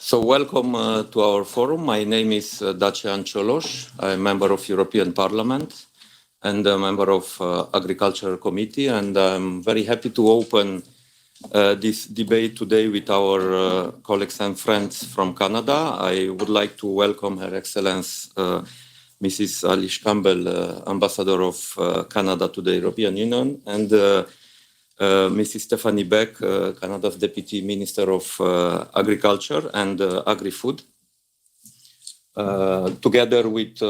So welcome to our forum. My name is Dacian Cioloş. I'm a member of European Parliament and a member of Agriculture Committee, and I'm very happy to open this debate today with our colleagues and friends from Canada. I would like to welcome Her Excellence Mrs. Ailish Campbell, Ambassador of Canada to the European Union, and Mrs. Stefanie Beck, Canada's Deputy Minister of Agriculture and Agri-Food. Together with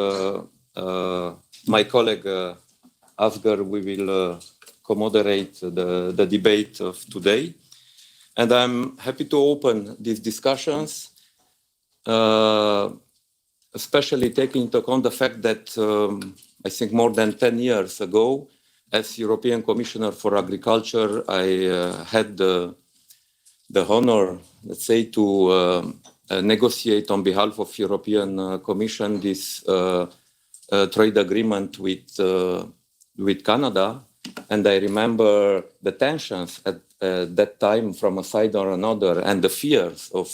my colleague Asger, we will co-moderate the debate of today. And I'm happy to open these discussions, especially taking into account the fact that I think more than 10 years ago, as European Commissioner for Agriculture, I had the honor, let's say, to negotiate on behalf of European Commission this trade agreement with Canada. And I remember the tensions at that time from a side or another, and the fears of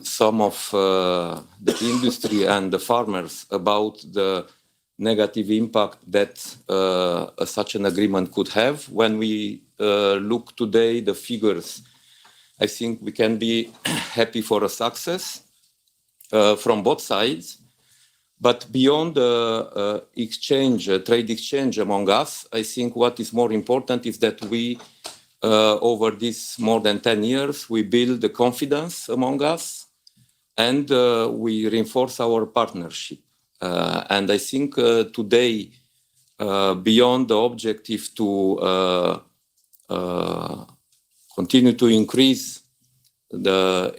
some of the industry and the farmers about the negative impact that such an agreement could have. When we look today, the figures, I think we can be happy for a success from both sides. But beyond the trade exchange among us, I think what is more important is that we, over these more than 10 years, we build the confidence among us and we reinforce our partnership. And I think today, beyond the objective to continue to increase the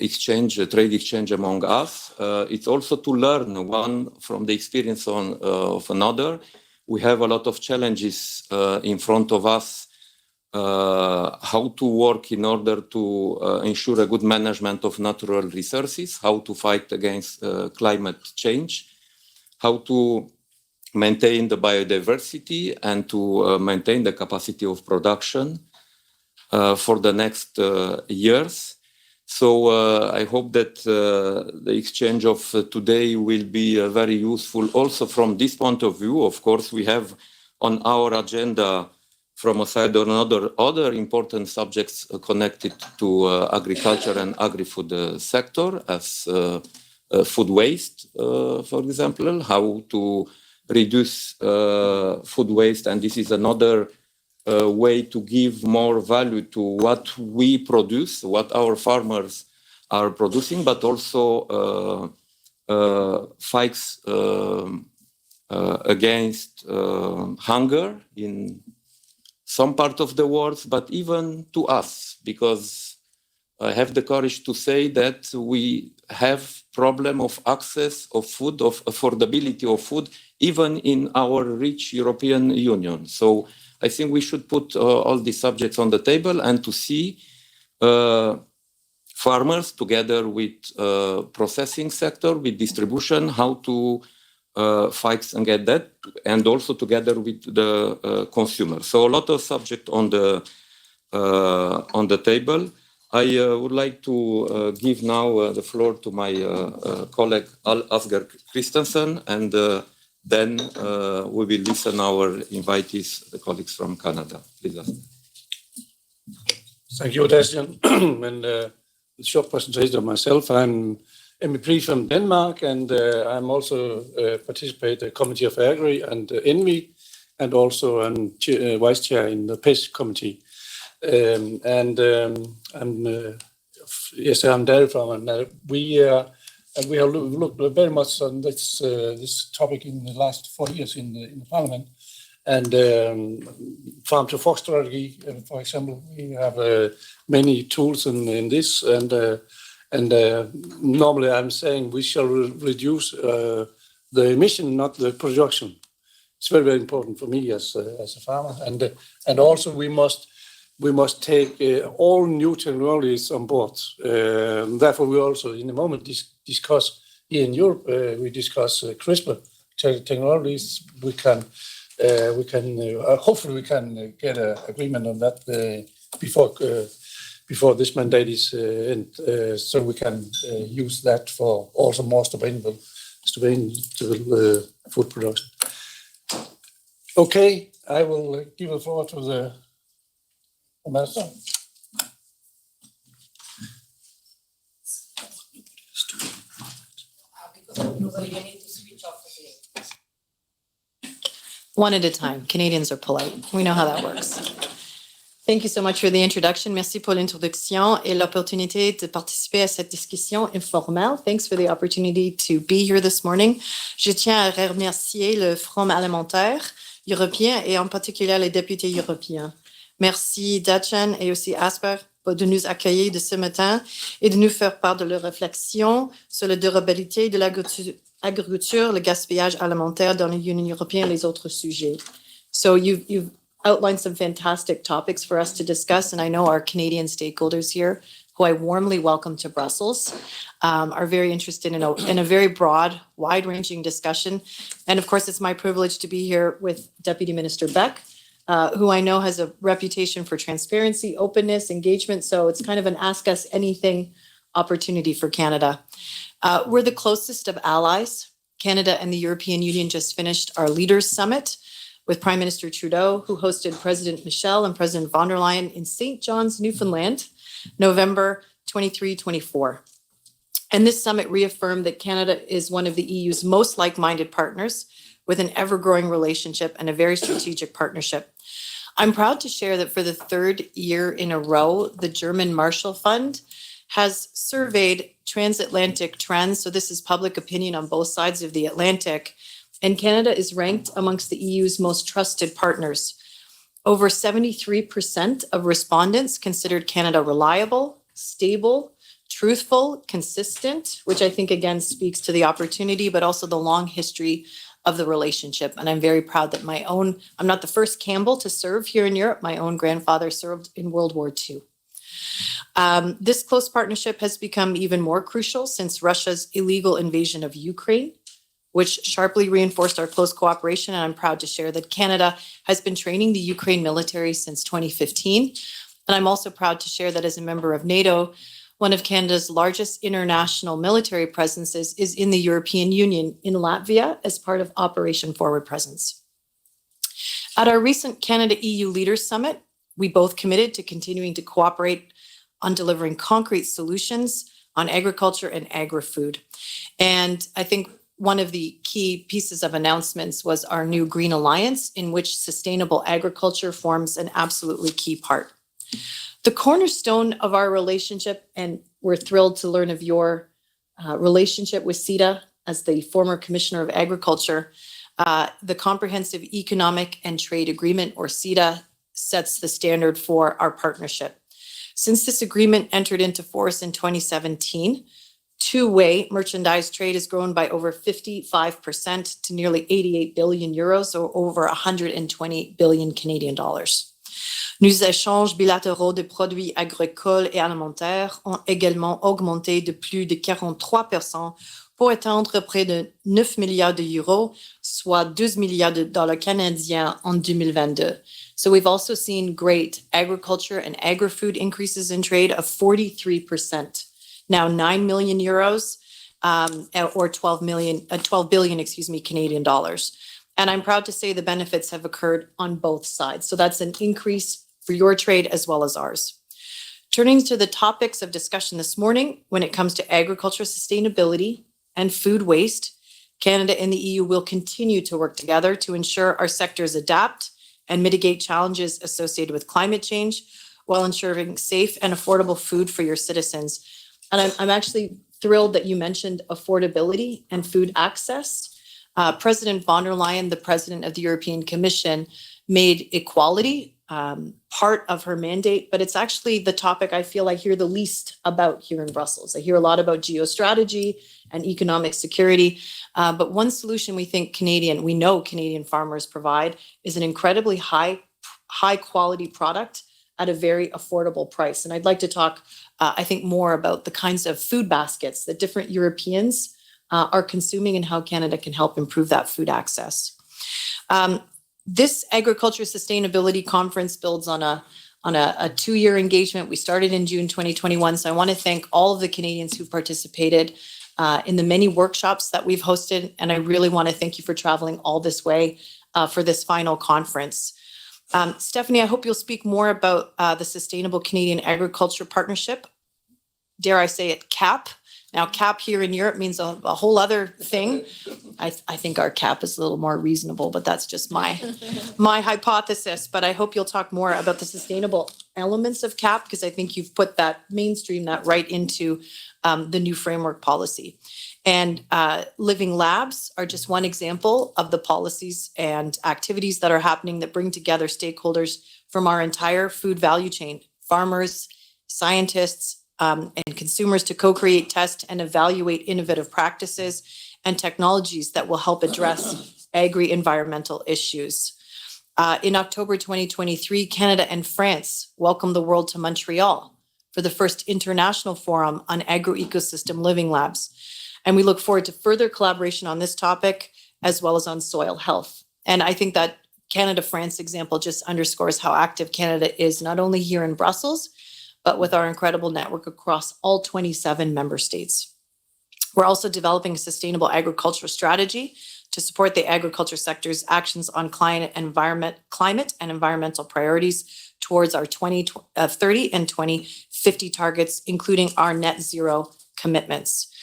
trade exchange among us, it's also to learn one from the experience of another. We have a lot of challenges in front of us, how to work in order to ensure a good management of natural resources, how to fight against climate change, how to maintain the biodiversity and to maintain the capacity of production for the next years. So I hope that the exchange of today will be very useful also from this point of view. Of course, we have on our agenda from a side or another other important subjects connected to agriculture and agri-food sector as food waste, for example, how to reduce food waste. And this is another way to give more value to what we produce, what our farmers are producing, but also fights against hunger in some part of the world, but even to us, because I have the courage to say that we have problem of access of food, of affordability of food, even in our rich European Union. So I think we should put all these subjects on the table and to see farmers together with processing sector, with distribution, how to fight and get that, and also together with the consumer. So a lot of subject on the table. I would like to give now the floor to my colleague Asger Christensen, and then we will listen our invitees, the colleagues from Canada. Please, Asger. Thank you, Dacian. And a short presentation of myself. I'm MEP from Denmark, and I'm also participate in the Committee of Agri and Envy, and also I'm Vice Chair in the PES Committee. I'm there from, and we have looked very much on this topic in the last 4 years in the Parliament. And farm to fork strategy, for example, we have many tools in this. And normally I'm saying we shall reduce the emission, not the production. It's very, very important for me as a farmer. And also we must take all new technologies on board. Therefore, we also, in a moment, discuss here in Europe. We discuss CRISPR technologies. We can hopefully we can get an agreement on that before before this mandate is end, so we can use that for also more sustainable food production. Okay, I will give the floor to the ambassador. One at a time. Canadians are polite. We know how that works. Thank you so much for the introduction. Merci pour l'introduction et l'opportunité de participer à cette discussion informelle. Thanks for the opportunity to be here this morning. Je tiens à remercier le Front alimentaire européen et en particulier les députés européens. Merci Dacian et aussi Asger de nous accueillir de ce matin et de nous faire part de leurs réflexions sur la durabilité de l'agriculture, le gaspillage alimentaire dans l'Union européenne et les autres sujets. So you've outlined some fantastic topics for us to discuss, and I know our Canadian stakeholders here, who I warmly welcome to Brussels, are very interested in a very broad, wide-ranging discussion. And of course, it's my privilege to be here with Deputy Minister Beck, who I know has a reputation for transparency, openness, engagement. So it's kind of an ask us anything opportunity for Canada. We're the closest of allies. Canada and the European Union just finished our Leaders Summit with Prime Minister Trudeau, who hosted President Michel and President von der Leyen in St. John's, Newfoundland, November 23-24. And this summit reaffirmed that Canada is one of the EU's most like-minded partners with an ever-growing relationship and a very strategic partnership. I'm proud to share that for the third year in a row, the German Marshall Fund has surveyed transatlantic trends. So this is public opinion on both sides of the Atlantic. And Canada is ranked amongst the EU's most trusted partners. Over 73% of respondents considered Canada reliable, stable, truthful, consistent, which I think again speaks to the opportunity, but also the long history of the relationship. And I'm very proud that I'm not the first Campbell to serve here in Europe. My own grandfather served in World War II. This close partnership has become even more crucial since Russia's illegal invasion of Ukraine, which sharply reinforced our close cooperation. And I'm proud to share that Canada has been training the Ukraine military since 2015. And I'm also proud to share that as a member of NATO, one of Canada's largest international military presences is in the European Union in Latvia as part of Operation Forward Presence. At our recent Canada-EU Leaders Summit, we both committed to continuing to cooperate on delivering concrete solutions on agriculture and agri-food. And I think one of the key pieces of announcements was our new Green Alliance, in which sustainable agriculture forms an absolutely key part. The cornerstone of our relationship, and we're thrilled to learn of your relationship with CETA as the former Commissioner of Agriculture, the Comprehensive Economic and Trade Agreement, or CETA, sets the standard for our partnership. Since this agreement entered into force in 2017, two-way merchandise trade has grown by over 55% to nearly 88 billion euros, or over 120 billion Canadian dollars. Nos échanges bilatéraux de produits agricoles et alimentaires ont également augmenté de plus de 43% pour atteindre près de 9 milliards d'euros, soit 12 milliards de dollars canadiens en 2022. So we've also seen great agriculture and agri-food increases in trade of 43%. Now 9 million euros, or 12 billion, Canadian dollars. And I'm proud to say the benefits have occurred on both sides. So that's an increase for your trade as well as ours. Turning to the topics of discussion this morning, when it comes to agriculture sustainability and food waste, Canada and the EU will continue to work together to ensure our sectors adapt and mitigate challenges associated with climate change while ensuring safe and affordable food for your citizens. And I'm actually thrilled that you mentioned affordability and food access. President von der Leyen, the president of the European Commission, made equality part of her mandate, but it's actually the topic I feel I hear the least about here in Brussels. I hear a lot about geostrategy and economic security, but one solution we know Canadian farmers provide is an incredibly high quality product at a very affordable price. And I'd like to talk, I think, more about the kinds of food baskets that different Europeans are consuming and how Canada can help improve that food access. This agriculture sustainability conference builds on a on a 2-year engagement. We started in June 2021. So I want to thank all of the Canadians who participated in the many workshops that we've hosted. And I really want to thank you for traveling all this way for this final conference. Stefanie, I hope you'll speak more about the Sustainable Canadian Agriculture Partnership. Dare I say it, CAP. Now, CAP here in Europe means a whole other thing. I think our CAP is a little more reasonable, but that's just my hypothesis. But I hope you'll talk more about the sustainable elements of CAP, because I think you've put that mainstream that right into the new framework policy. And living labs are just one example of the policies and activities that are happening that bring together stakeholders from our entire food value chain, farmers, scientists, and consumers to co-create, test, and evaluate innovative practices and technologies that will help address agri-environmental issues. In October 2023, Canada and France welcomed the world to Montreal for the first international forum on agro-ecosystem living labs. And we look forward to further collaboration on this topic, as well as on soil health. And I think that Canada-France example just underscores how active Canada is, not only here in Brussels, but with our incredible network across all 27 member states. We're also developing a sustainable agricultural strategy to support the agriculture sector's actions on climate and environmental priorities towards our 2030 and 2050 targets, including our net zero commitments.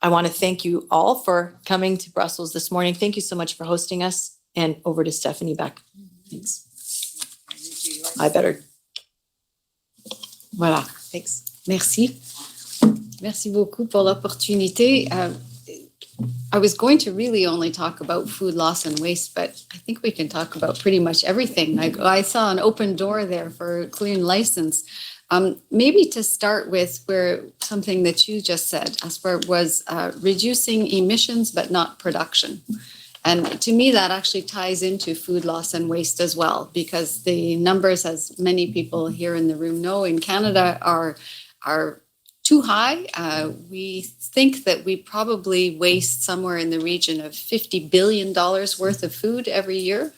I want to thank you all for coming to Brussels this morning. Thank you so much for hosting us. And over to Stefanie Beck. Thanks. I better. Voilà. Thanks. Merci. Merci beaucoup pour l'opportunité. I was going to really only talk about food loss and waste, but I think we can talk about pretty much everything. I saw an open door there for clean license. Maybe to start with, where something that you just said, Asger, was reducing emissions but not production. And to me, that actually ties into food loss and waste as well, because the numbers, as many people here in the room know, in Canada are too high. We think that we probably waste somewhere in the region of $50 billion worth of food every year.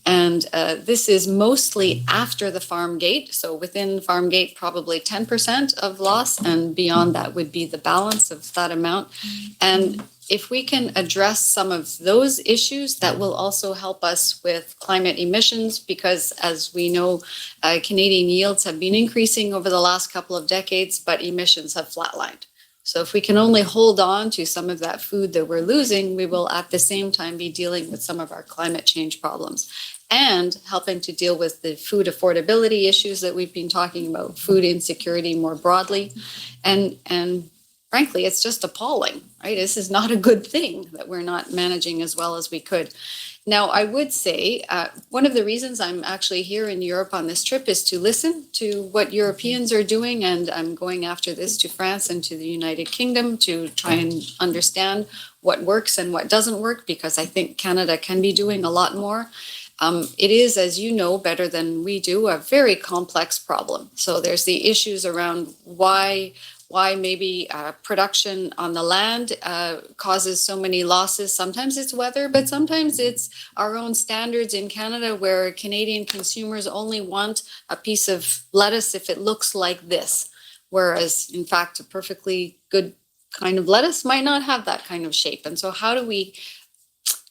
And this is mostly after the farm gate. So within farm gate, probably 10% of loss, and beyond that would be the balance of that amount. And if we can address some of those issues, that will also help us with climate emissions, because as we know, Canadian yields have been increasing over the last couple of decades, but emissions have flatlined. So if we can only hold on to some of that food that we're losing, we will at the same time be dealing with some of our climate change problems and helping to deal with the food affordability issues that we've been talking about, food insecurity more broadly. And frankly, it's just appalling, right? This is not a good thing that we're not managing as well as we could. Now, I would say one of the reasons I'm actually here in Europe on this trip is to listen to what Europeans are doing. And I'm going after this to France and to the United Kingdom to try and understand what works and what doesn't work, because I think Canada can be doing a lot more. It is, as you know better than we do, a very complex problem. So there's the issues around why maybe production on the land causes so many losses. Sometimes it's weather, but sometimes it's our own standards in Canada, where Canadian consumers only want a piece of lettuce if it looks like this, whereas in fact a perfectly good kind of lettuce might not have that kind of shape. And so how do we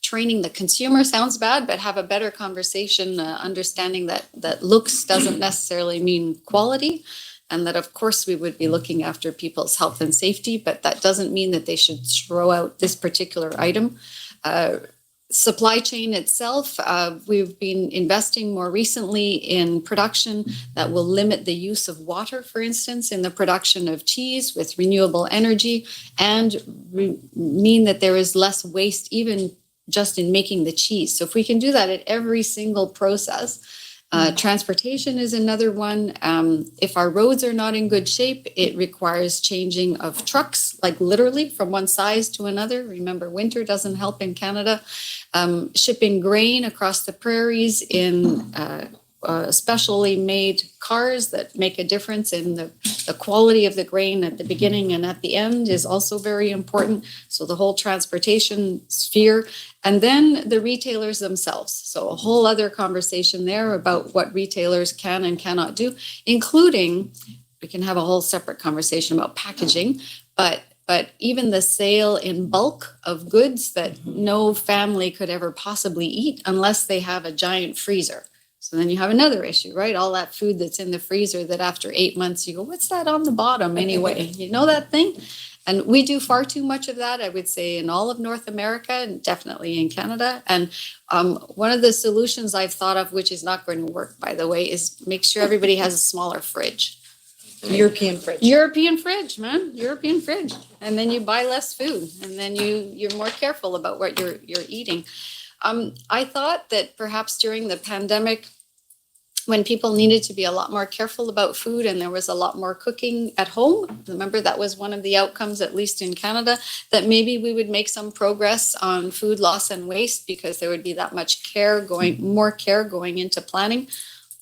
training the consumer sounds bad, but have a better conversation, understanding that looks doesn't necessarily mean quality, and that of course we would be looking after people's health and safety, but that doesn't mean that they should throw out this particular item. Supply chain itself, we've been investing more recently in production that will limit the use of water, for instance, in the production of cheese with renewable energy, and mean that there is less waste even just in making the cheese. So if we can do that at every single process. Transportation is another one. If our roads are not in good shape, it requires changing of trucks, like literally from one size to another. Remember, winter doesn't help in Canada. Shipping grain across the prairies in specially made cars that make a difference in the quality of the grain at the beginning and at the end is also very important. So the whole transportation sphere, and then the retailers themselves. So a whole other conversation there about what retailers can and cannot do, including, we can have a whole separate conversation about packaging, but even the sale in bulk of goods that no family could ever possibly eat unless they have a giant freezer. So then you have another issue, right? All that food that's in the freezer that after 8 months you go, what's that on the bottom anyway? You know that thing? And we do far too much of that, I would say, in all of North America and definitely in Canada. And one of the solutions I've thought of, which is not going to work, by the way, is make sure everybody has a smaller fridge. European fridge. European fridge, man. European fridge. And then you buy less food, and then you're more careful about what you're eating. I thought that perhaps during the pandemic, when people needed to be a lot more careful about food and there was a lot more cooking at home, remember that was one of the outcomes, at least in Canada, that maybe we would make some progress on food loss and waste because there would be that much more care going into planning.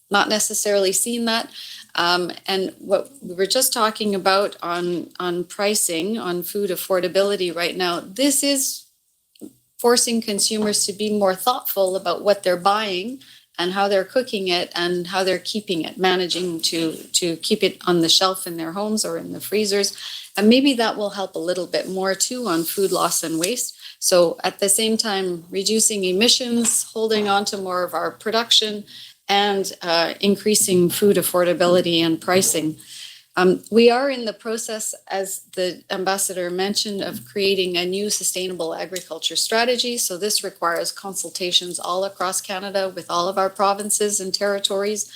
Not necessarily seen that. And what we were just talking about on pricing, on food affordability right now, this is forcing consumers to be more thoughtful about what they're buying and how they're cooking it and how they're keeping it, managing to keep it on the shelf in their homes or in the freezers. And maybe that will help a little bit more too on food loss and waste. So at the same time, reducing emissions, holding on to more of our production, and increasing food affordability and pricing. We are in the process, as the ambassador mentioned, of creating a new sustainable agriculture strategy. So this requires consultations all across Canada with all of our provinces and territories.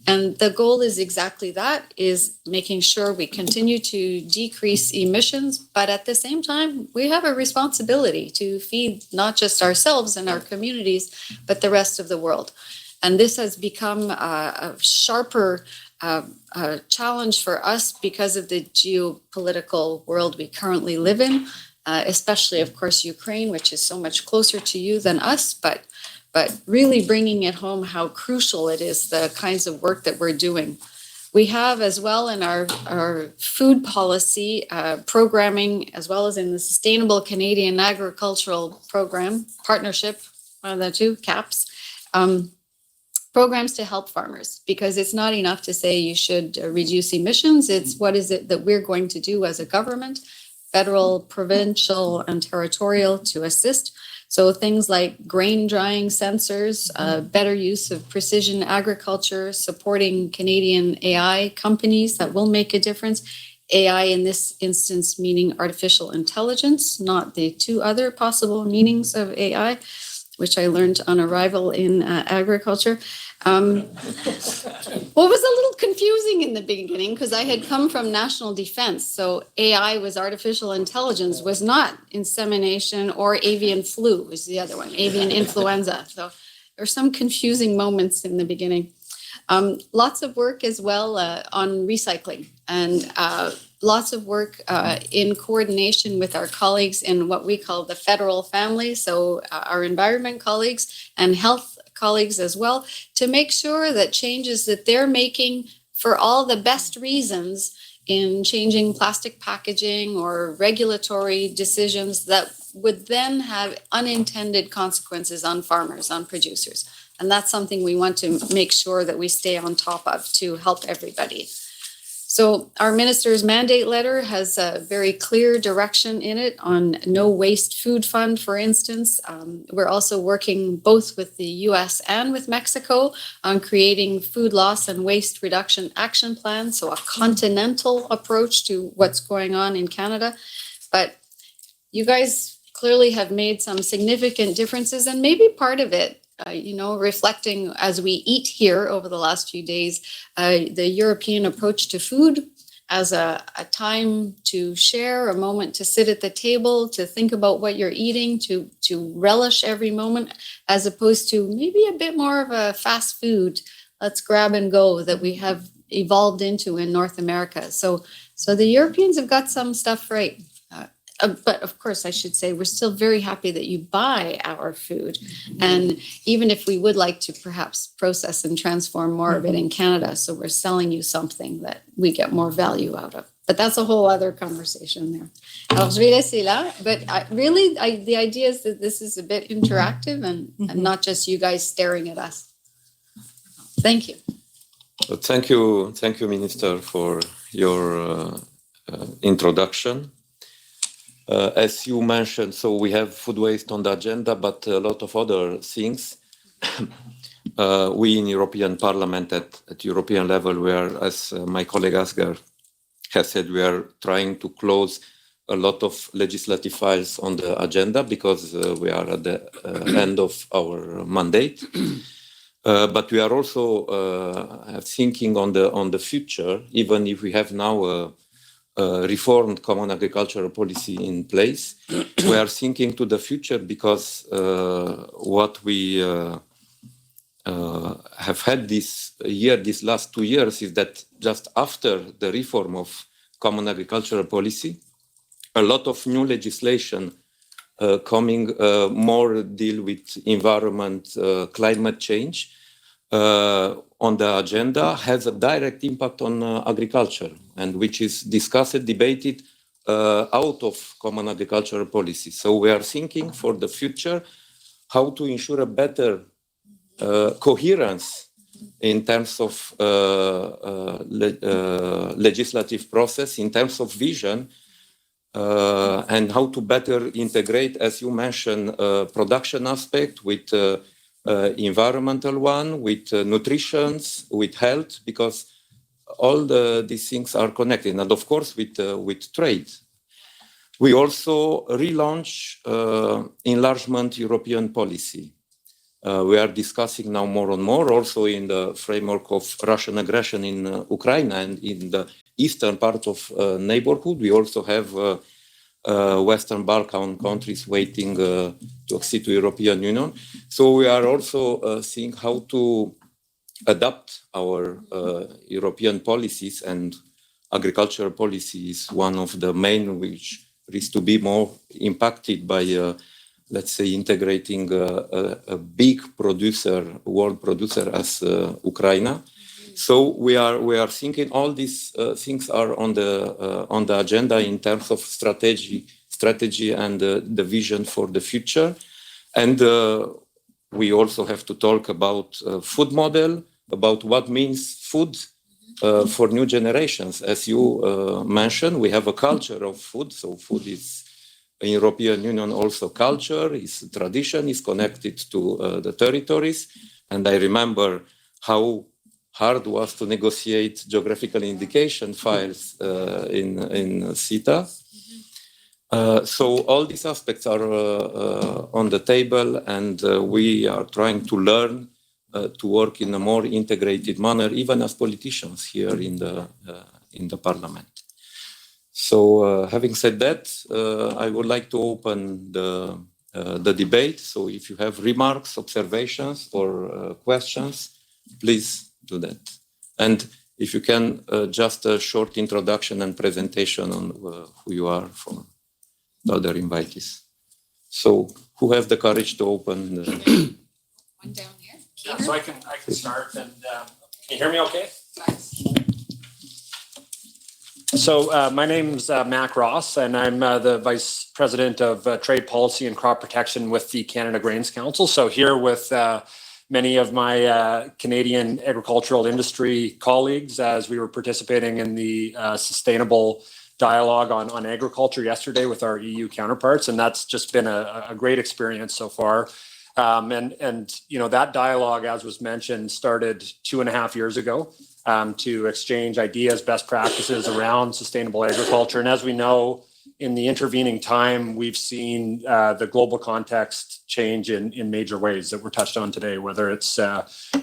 And the goal is exactly that, is making sure we continue to decrease emissions, but at the same time, we have a responsibility to feed not just ourselves and our communities, but the rest of the world. And this has become a sharper challenge for us because of the geopolitical world we currently live in, especially, of course, Ukraine, which is so much closer to you than us, but really bringing it home how crucial it is, the kinds of work that we're doing. We have as well in our food policy programming, as well as in the Sustainable Canadian Agricultural Program Partnership, one of the two, CAPS, programs to help farmers, because it's not enough to say you should reduce emissions. It's what is it that we're going to do as a government, federal, provincial, and territorial, to assist. So things like grain drying sensors, better use of precision agriculture, supporting Canadian AI companies that will make a difference. AI in this instance meaning artificial intelligence, not the two other possible meanings of AI, which I learned on arrival in agriculture. What was a little confusing in the beginning, because I had come from national defense. So AI was artificial intelligence, was not insemination or avian flu, was the other one, avian influenza. So there were some confusing moments in the beginning. Lots of work as well on recycling, and lots of work in coordination with our colleagues in what we call the federal family, so our environment colleagues and health colleagues as well, to make sure that changes that they're making for all the best reasons in changing plastic packaging or regulatory decisions that would then have unintended consequences on farmers, on producers. And that's something we want to make sure that we stay on top of to help everybody. So our minister's mandate letter has a very clear direction in it on no waste food fund, for instance. We're also working both with the US and with Mexico on creating food loss and waste reduction action plans, so a continental approach to what's going on in Canada. But you guys clearly have made some significant differences, and maybe part of it, reflecting as we eat here over the last few days, the European approach to food as a time to share, a moment to sit at the table, to think about what you're eating, to relish every moment, as opposed to maybe a bit more of a fast food, let's grab and go, that we have evolved into in North America. So the Europeans have got some stuff right. but of course, I should say we're still very happy that you buy our food. And even if we would like to perhaps process and transform more of it in Canada, so we're selling you something that we get more value out of. But that's a whole other conversation there. Alors, je vais laisser là. But the idea is that this is a bit interactive and not just you guys staring at us. Thank you. Thank you, Minister, for your introduction. As you mentioned, so we have food waste on the agenda, but a lot of other things. We in European Parliament at European level, we are, as my colleague Asger has said, we are trying to close a lot of legislative files on the agenda because we are at the end of our mandate. But we are also thinking on the future, even if we have now a reformed common agricultural policy in place. We are thinking to the future because what we have had these last 2 years is that just after the reform of common agricultural policy, a lot of new legislation coming more deal with environment, climate change on the agenda has a direct impact on agriculture, and which is discussed, debated out of common agricultural policy. So we are thinking for the future how to ensure a better coherence in terms of legislative process, in terms of vision, and how to better integrate, as you mentioned, production aspect with environmental one, with nutrition, with health, because all these things are connected, and of course with trade. We also relaunch enlargement European policy. We are discussing now more and more, also in the framework of Russian aggression in Ukraine and in the eastern part of neighborhood. We also have Western Balkan countries waiting to accede to European Union. So we are also seeing how to adapt our European policies, and agricultural policy is one of the main which is to be more impacted by let's say, integrating a big producer, world producer as Ukraine. So we are thinking all these things are on the agenda in terms of strategy and the vision for the future. And we also have to talk about food model, about what means food for new generations. As you mentioned, we have a culture of food, so food is in European Union also culture, is tradition, is connected to the territories. And I remember how hard was to negotiate geographical indication files in CETA. So all these aspects are on the table, and we are trying to learn to work in a more integrated manner, even as politicians here in the parliament. So having said that, I would like to open the debate. So if you have remarks, observations, or questions, please do that. And if you can, just a short introduction and presentation on who you are for the other invitees. So who has the courage to open the... One down here. Yeah, so I can start, and can you hear me okay? So my name's Mac Ross, and I'm the Vice President of Trade Policy and Crop Protection with the Canada Grains Council. So here with many of my Canadian agricultural industry colleagues as we were participating in the sustainable dialogue on agriculture yesterday with our EU counterparts, and that's just been a great experience so far. And you know, that dialogue, as was mentioned, started 2.5 years ago to exchange ideas, best practices around sustainable agriculture. And as we know, in the intervening time, we've seen the global context change in major ways that were touched on today, whether it's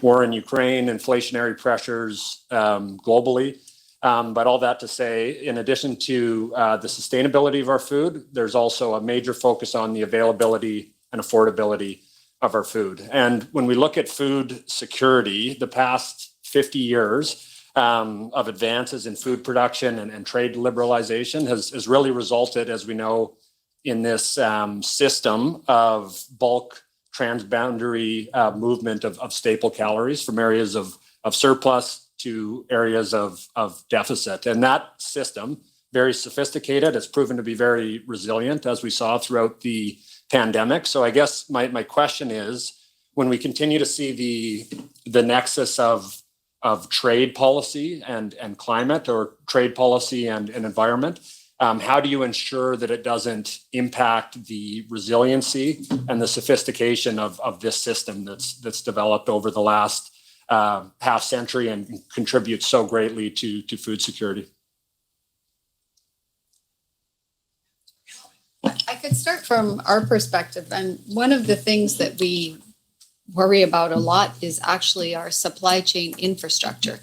war in Ukraine, inflationary pressures globally. But all that to say, in addition to the sustainability of our food, there's also a major focus on the availability and affordability of our food. And when we look at food security, the past 50 years of advances in food production and trade liberalization has really resulted, as we know, in this system of bulk transboundary movement of staple calories from areas of surplus to areas of deficit. And that system, very sophisticated, it's proven to be very resilient, as we saw throughout the pandemic. So I guess my question is, when we continue to see the nexus of trade policy and climate, or trade policy and environment, how do you ensure that it doesn't impact the resiliency and the sophistication of this system that's developed over the last half century and contributes so greatly to food security? I could start from our perspective. And one of the things that we worry about a lot is actually our supply chain infrastructure,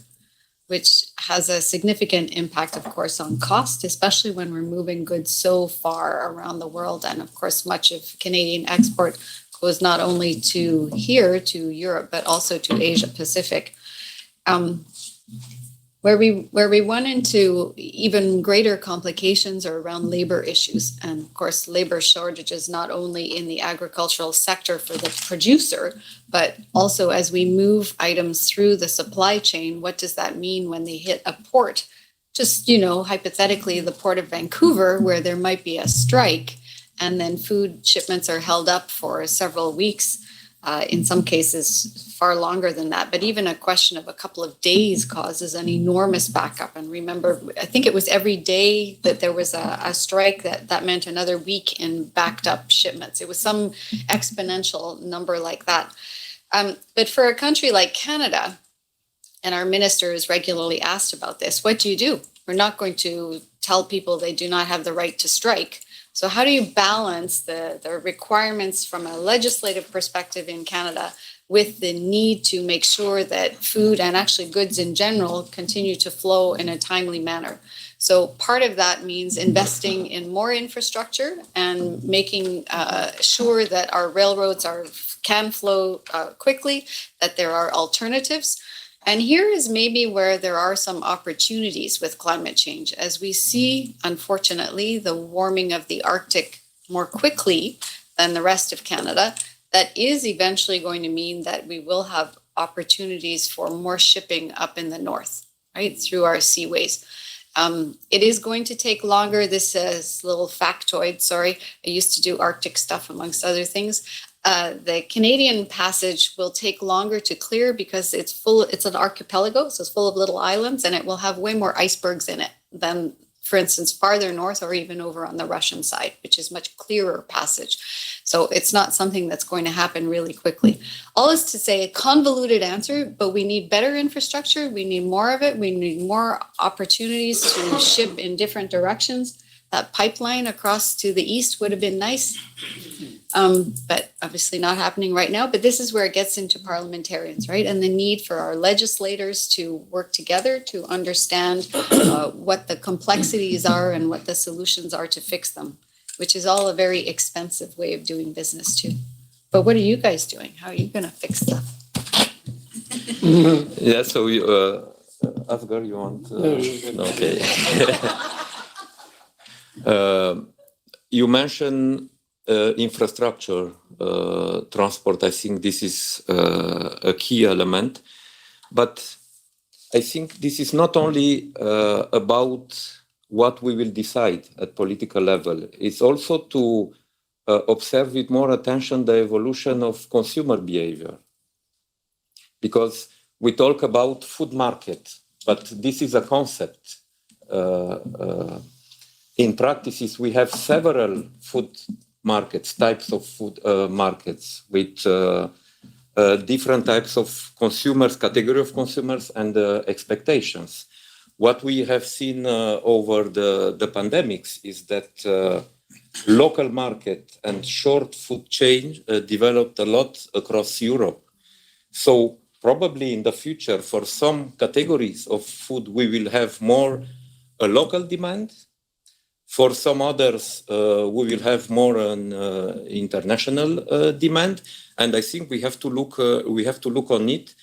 which has a significant impact, of course, on cost, especially when we're moving goods so far around the world. And of course, much of Canadian export goes not only to here, to Europe, but also to Asia Pacific. Where we run into even greater complications are around labor issues. And of course, labor shortages, not only in the agricultural sector for the producer, but also as we move items through the supply chain. What does that mean when they hit a port? Just, hypothetically, the port of Vancouver, where there might be a strike, and then food shipments are held up for several weeks. In some cases, far longer than that. But even a question of a couple of days causes an enormous backup. And remember, I think it was every day that there was a strike that meant another week in backed up shipments. It was some exponential number like that. But for a country like Canada, and our minister is regularly asked about this, what do you do? We're not going to tell people they do not have the right to strike. So how do you balance the requirements from a legislative perspective in Canada with the need to make sure that food and actually goods in general continue to flow in a timely manner? So part of that means investing in more infrastructure and making sure that our railroads can flow quickly, that there are alternatives. And here is maybe where there are some opportunities with climate change. As we see, unfortunately, the warming of the Arctic more quickly than the rest of Canada, that is eventually going to mean that we will have opportunities for more shipping up in the north, right, through our seaways. It is going to take longer. This is a little factoid, sorry. I used to do Arctic stuff, amongst other things. The Canadian passage will take longer to clear because it's an archipelago, so it's full of little islands, and it will have way more icebergs in it than, for instance, farther north or even over on the Russian side, which is much clearer passage. So it's not something that's going to happen really quickly. All is to say, a convoluted answer, but we need better infrastructure. We need more of it. We need more opportunities to ship in different directions. That pipeline across to the east would have been nice, but obviously not happening right now. But this is where it gets into parliamentarians, right? And the need for our legislators to work together to understand what the complexities are and what the solutions are to fix them, which is all a very expensive way of doing business too. But what are you guys doing? How are you going to fix stuff? Yeah, so Asger, you want? Okay. You mentioned infrastructure, transport. I think this is a key element. But I think this is not only about what we will decide at political level. It's also to observe with more attention the evolution of consumer behavior. Because we talk about food market, but this is a concept. In practices, we have several food markets, types of food markets with different types of consumers, category of consumers, and expectations. What we have seen over the pandemics is that local market and short food chain developed a lot across Europe. So probably in the future, for some categories of food, we will have more a local demand. For some others, we will have more an international demand, and I think we have to look on it,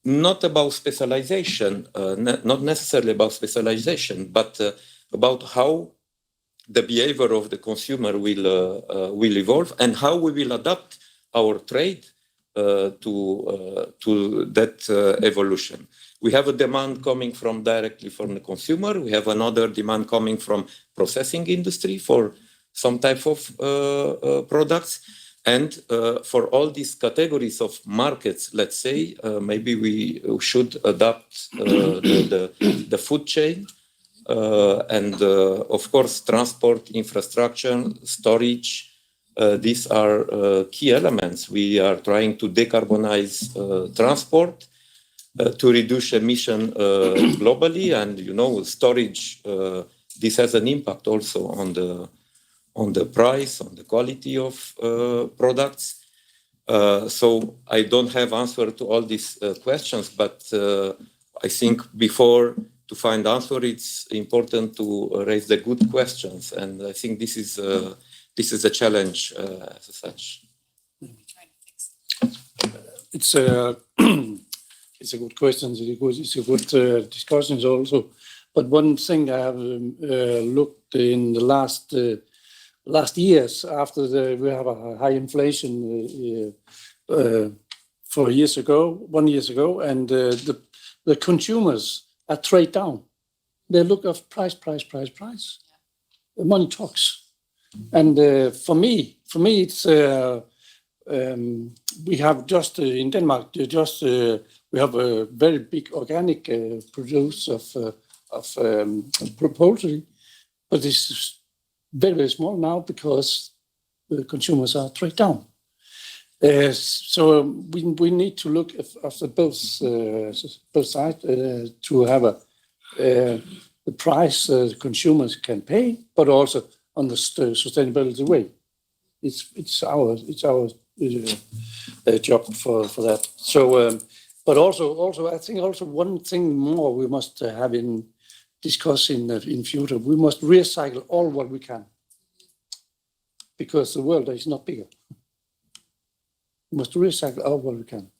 not about specialization, not necessarily about specialization, but about how the behavior of the consumer will evolve, and how we will adapt our trade to that evolution. We have a demand coming directly from the consumer. We have another demand coming from processing industry for some type of products. And for all these categories of markets, let's say, maybe we should adapt the food chain and, of course, transport, infrastructure, storage. These are key elements. We are trying to decarbonize transport to reduce emission globally, and storage. This has an impact also on the price, on the quality of products. So I don't have answer to all these questions, but I think before to find answer, it's important to raise the good questions, and I think this is a challenge as such. It's a good question. It's a good discussions also. But one thing I have looked in the last years after we have a high inflation 1 year ago, and the consumers are trade down. They look at price. The money talks. And for me, it's we have just in Denmark we have a very big organic produce of poultry, but it's very, very small now because the consumers are trade down. So we need to look after both sides to have the price consumers can pay, but also on the sustainability way. It's our job for that. So, but also I think also one thing more we must have discuss in future. We must recycle all what we can, because the world is not bigger. We must recycle all what we can.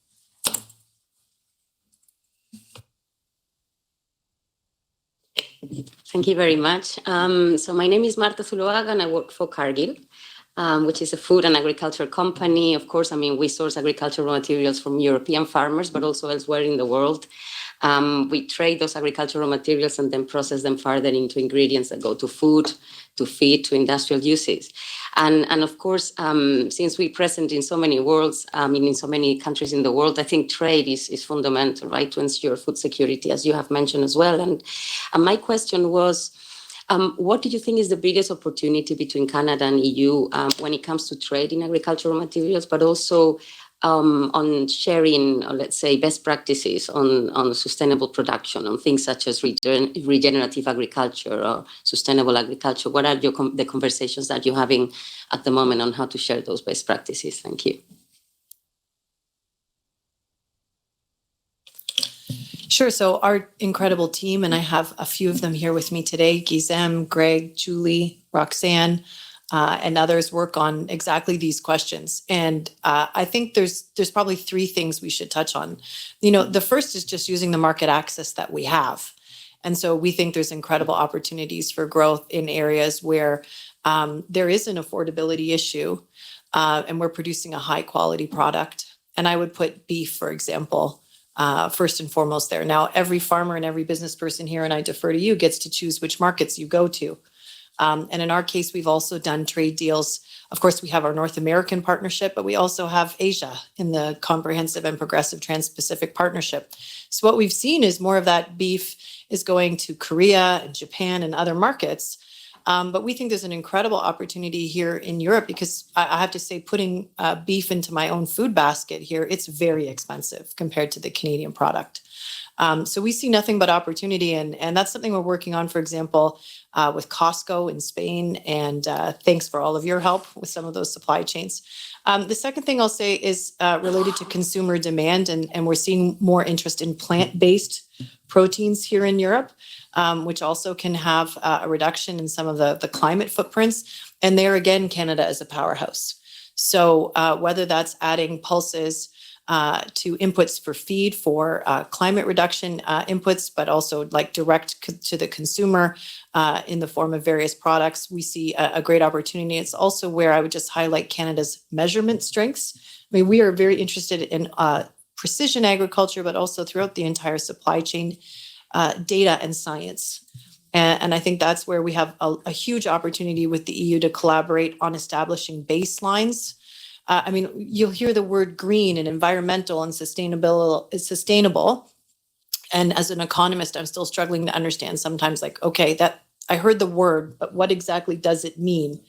Thank you very much. So my name is Marta Zuluaga and I work for Cargill, which is a food and agriculture company. Of course, I mean, we source agricultural raw materials from European farmers, but also elsewhere in the world. We trade those agricultural materials and then process them further into ingredients that go to food, to feed, to industrial uses. And of course, since we're present in so many worlds, in so many countries in the world, I think trade is fundamental, right, to ensure food security, as you have mentioned as well. And my question was, what do you think is the biggest opportunity between Canada and EU when it comes to trade in agricultural materials, but also on sharing, or let's say, best practices on sustainable production, on things such as regenerative agriculture or sustainable agriculture? What are the conversations that you're having at the moment on how to share those best practices? Thank you. Sure. So our incredible team, and I have a few of them here with me today, Gizem, Greg, Julie, Roxanne, and others work on exactly these questions. And I think there's probably three things we should touch on. The first is just using the market access that we have. And so we think there's incredible opportunities for growth in areas where there is an affordability issue and we're producing a high quality product. And I would put beef, for example, first and foremost there. Now, every farmer and every business person here, and I defer to you, gets to choose which markets you go to. And in our case, we've also done trade deals. Of course, we have our North American partnership, but we also have Asia in the Comprehensive and Progressive Trans-Pacific Partnership. So what we've seen is more of that beef is going to Korea and Japan and other markets. But we think there's an incredible opportunity here in Europe because I have to say, putting beef into my own food basket here, it's very expensive compared to the Canadian product. So we see nothing but opportunity, and that's something we're working on, for example, with Costco in Spain, and thanks for all of your help with some of those supply chains. The second thing I'll say is related to consumer demand, and we're seeing more interest in plant-based proteins here in Europe, which also can have a reduction in some of the climate footprints. And there again, Canada is a powerhouse. So whether that's adding pulses to inputs for feed, for climate reduction inputs, but also like direct to the consumer in the form of various products. We see a great opportunity. It's also where I would just highlight Canada's measurement strengths. I mean, we are very interested in precision agriculture, but also throughout the entire supply chain, data and science. And I think that's where we have a huge opportunity with the EU to collaborate on establishing baselines. I mean, you'll hear the word green and environmental and sustainable. And as an economist, I'm still struggling to understand sometimes, like, okay, that I heard the word, but what exactly does it mean?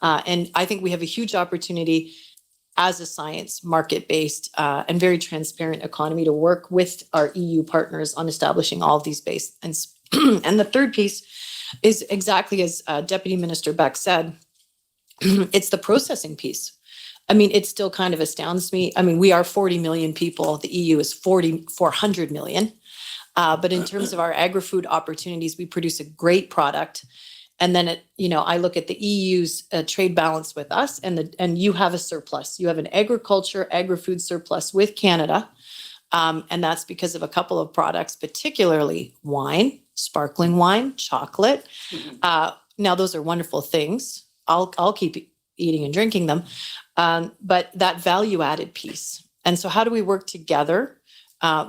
And I think we have a huge opportunity as a science, market-based, and very transparent economy to work with our EU partners on establishing all of these baselines. And the third piece is exactly as Deputy Minister Beck said, it's the processing piece. I mean, it still kind of astounds me. I mean, we are 40 million people. The EU is 400 million. But in terms of our agri-food opportunities, we produce a great product. And then, I look at the EU's trade balance with us, and you have a surplus. You have an agri-food surplus with Canada. And that's because of a couple of products, particularly wine, sparkling wine, chocolate. Now, those are wonderful things. I'll keep eating and drinking them. But that value-added piece. And so how do we work together,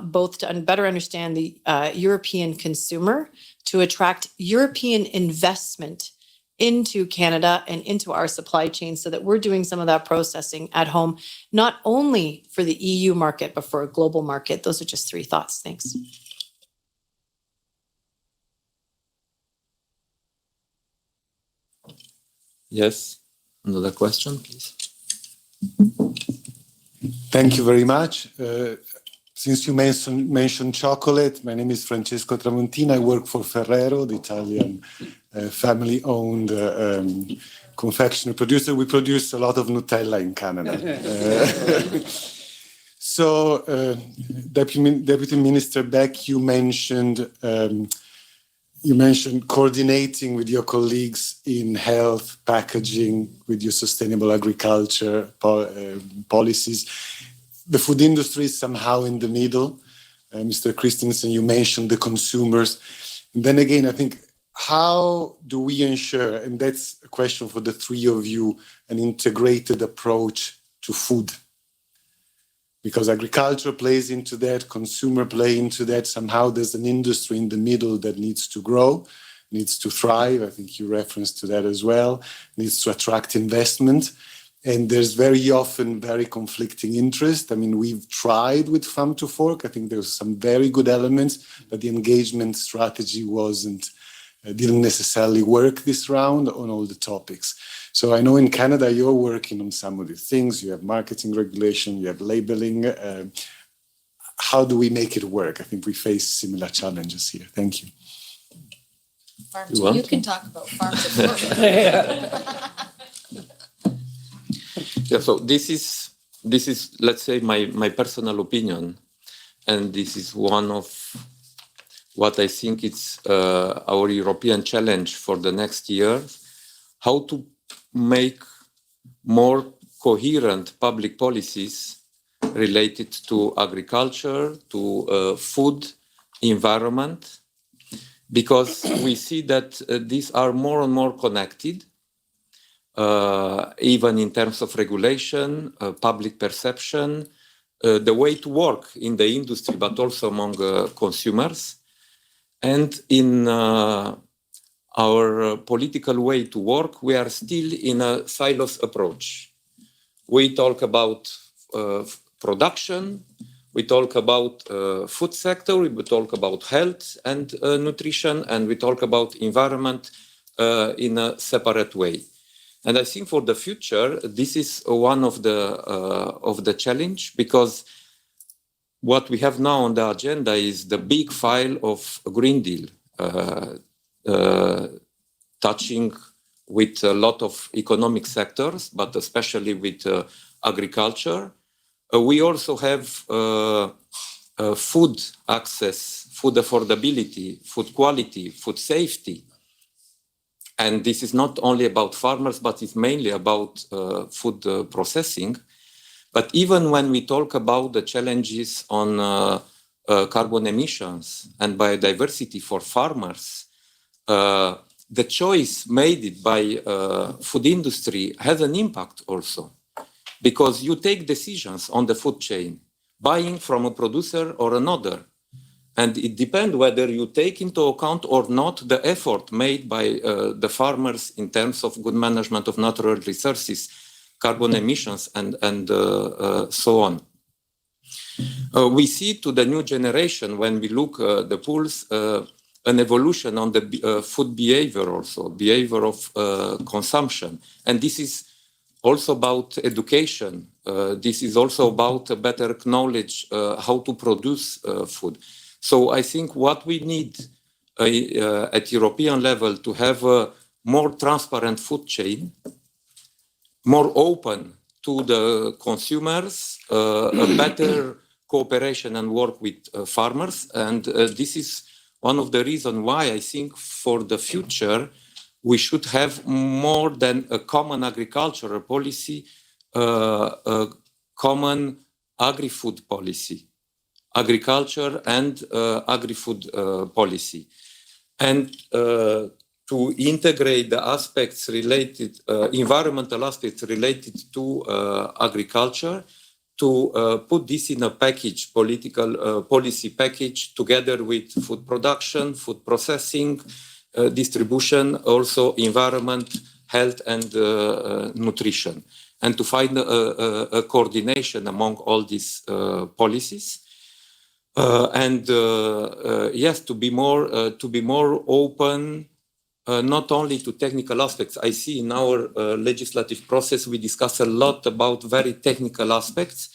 both to better understand the European consumer, to attract European investment into Canada and into our supply chain so that we're doing some of that processing at home, not only for the EU market, but for a global market? Those are just three thoughts. Thanks. Yes. Another question, please. Thank you very much. Since you mentioned chocolate, my name is Francesco Tramontina. I work for Ferrero, the Italian family-owned confectionery producer. We produce a lot of Nutella in Canada. So, Deputy Minister Beck, you mentioned coordinating with your colleagues in health, packaging, with your sustainable agriculture policies. The food industry is somehow in the middle. Mr. Christensen, you mentioned the consumers. And then again, I think, how do we ensure, and that's a question for the three of you, an integrated approach to food? Because agriculture plays into that, consumer play into that. Somehow there's an industry in the middle that needs to grow, needs to thrive. I think you referenced to that as well, needs to attract investment. And there's very often very conflicting interest. I mean, we've tried with Farm to Fork. I think there's some very good elements, but the engagement strategy didn't necessarily work this round on all the topics. So I know in Canada, you're working on some of these things. You have marketing regulation, you have labeling. How do we make it work? I think we face similar challenges here. Thank you. You can talk about Farm to Fork. Yeah, so this is, let's say, my personal opinion. And this is one of what I think it's our European challenge for the next year, how to make more coherent public policies related to agriculture, to food, environment, because we see that these are more and more connected. Even in terms of regulation, public perception, the way to work in the industry, but also among consumers. And in our political way to work, we are still in a silos approach. We talk about production, we talk about food sector, we talk about health and nutrition, and we talk about environment in a separate way. And I think for the future, this is one of the challenge, because what we have now on the agenda is the big file of Green Deal, touching with a lot of economic sectors, but especially with agriculture. We also have food access, food affordability, food quality, food safety. And this is not only about farmers, but it's mainly about food processing. But even when we talk about the challenges on carbon emissions and biodiversity for farmers, the choice made by food industry has an impact also, because you take decisions on the food chain, buying from a producer or another. And it depends whether you take into account or not the effort made by the farmers in terms of good management of natural resources, carbon emissions, and so on. We see to the new generation, when we look the pools, an evolution on the food behavior also, behavior of consumption. And this is also about education. This is also about a better knowledge how to produce food. So I think what we need at European level to have a more transparent food chain, more open to the consumers, a better cooperation and work with farmers. And this is one of the reasons why I think for the future, we should have more than a common agricultural policy, a common agri-food policy, agriculture and agri-food policy. And to integrate the aspects related, environmental aspects related to agriculture, to put this in a package, political policy package, together with food production, food processing, distribution, also environment, health, and nutrition, and to find a coordination among all these policies. Yes, to be more open, not only to technical aspects. I see in our legislative process we discuss a lot about very technical aspects,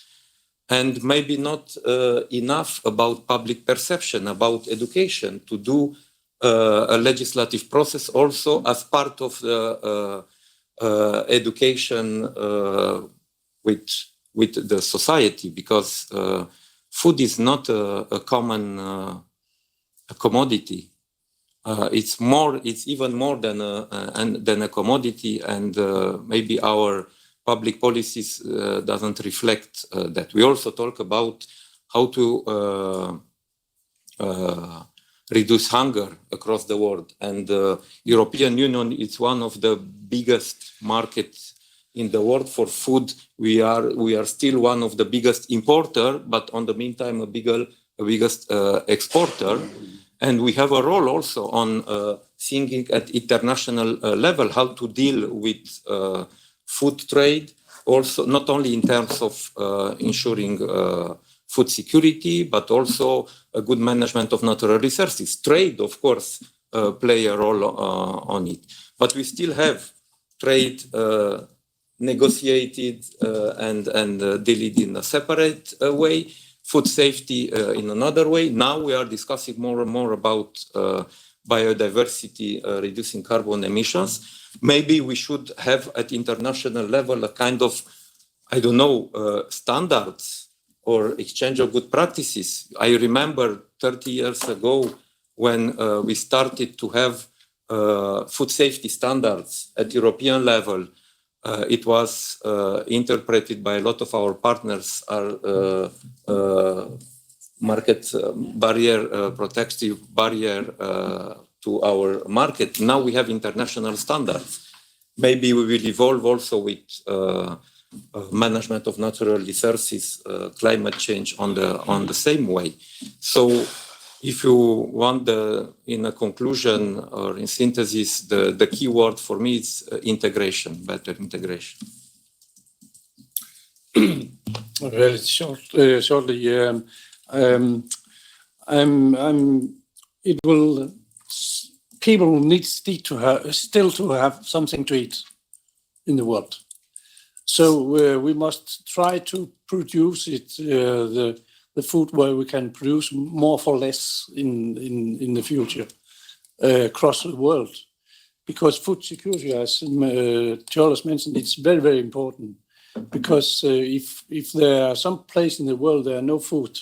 and maybe not enough about public perception, about education, to do a legislative process also as part of the education with the society, because food is not a common commodity. It's even more than a commodity, and maybe our public policies doesn't reflect that. We also talk about how to reduce hunger across the world, and the European Union is one of the biggest markets in the world for food. We are still one of the biggest importer, but on the meantime a biggest exporter. And we have a role also on thinking at international level how to deal with food trade, also not only in terms of ensuring food security, but also a good management of natural resources. Trade, of course, play a role on it. But we still have trade negotiated and dealt in a separate way. Food safety in another way. Now we are discussing more and more about biodiversity, reducing carbon emissions. Maybe we should have at international level a kind of, I don't know, standards or exchange of good practices. I remember 30 years ago when we started to have food safety standards at European level. It was interpreted by a lot of our partners as market barrier, protective barrier to our market. Now we have international standards. Maybe we will evolve also with management of natural resources, climate change on the same way. So if you want in a conclusion or in synthesis, the key word for me is integration, better integration. Very shortly, people need still to have something to eat in the world. So we must try to produce it, the food where we can produce more for less in the future across the world. Because food security, as Cioloş mentioned, it's very, very important. Because if there are some place in the world there are no food,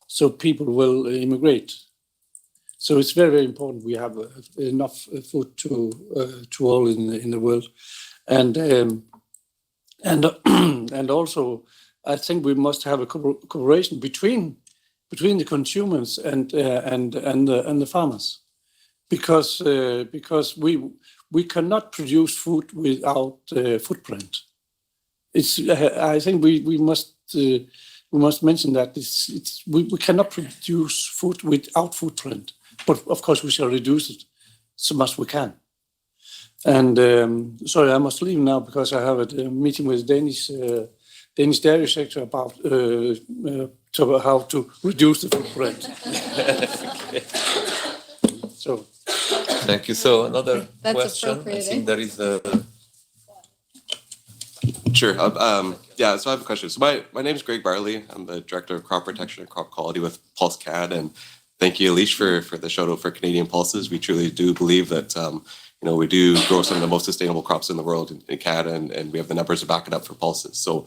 so people will immigrate. So it's very, very important we have enough food to all in the world, and also I think we must have a cooperation between the consumers and the farmers, because we cannot produce food without footprint. I think we must mention that we cannot produce food without footprint, but of course we shall reduce it so much we can. And sorry, I must leave now because I have a meeting with Danish dairy sector about how to reduce the footprint. So, thank you. So another That's question. I appropriate, think there is a. Sure. Yeah, so I have a question. So my name is Greg Barley. I'm the Director of Crop Protection and Crop Quality with Pulse CAD. And thank you, Ailish, for the shout out for Canadian Pulses. We truly do believe that, we do grow some of the most sustainable crops in the world in Canada, and we have the numbers to back it up for pulses. So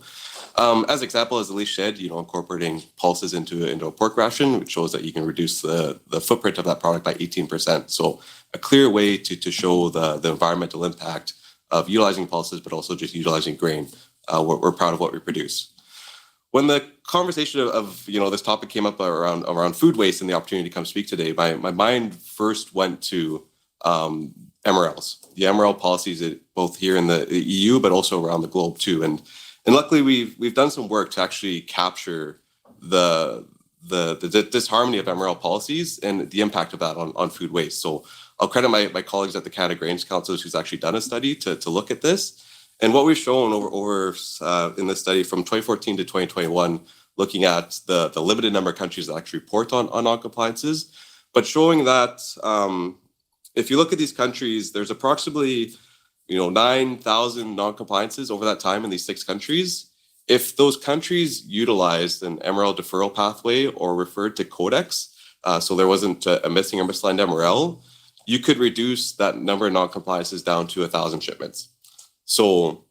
as example, as Ailish said, incorporating pulses into a pork ration, which shows that you can reduce the footprint of that product by 18%. So a clear way to show the environmental impact of utilizing pulses, but also just utilizing grain. We're proud of what we produce. When the conversation of this topic came up around food waste and the opportunity to come speak today, my mind first went to MRLs, the MRL policies both here in the EU, but also around the globe too. And luckily we've done some work to actually capture the disharmony of MRL policies and the impact of that on food waste. So I'll credit my colleagues at the Canada Grains Council who's actually done a study to look at this. And what we've shown over in this study from 2014 to 2021, looking at the limited number of countries that actually report on non-compliances, but showing that if you look at these countries, there's approximately 9,000 non-compliances over that time in these 6 countries. If those countries utilized an MRL deferral pathway or referred to codex, so there wasn't a missing or misaligned MRL, you could reduce that number of non-compliances down to 1,000 shipments. So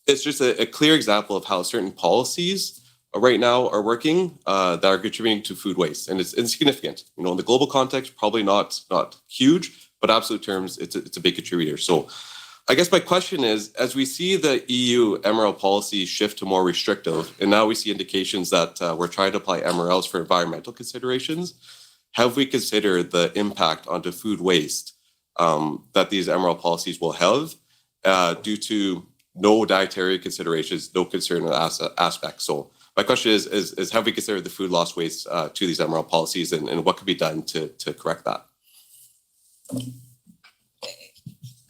it's just a clear example of how certain policies right now are working that are contributing to food waste, and it's insignificant. In the global context, probably not huge, but absolute terms, it's a big contributor. So I guess my question is, as we see the EU MRL policy shift to more restrictive, and now we see indications that we're trying to apply MRLs for environmental considerations, have we considered the impact onto food waste that these MRL policies will have due to no dietary considerations, no concern aspects? So my question is have we considered the food loss waste to these MRL policies, and what could be done to correct that?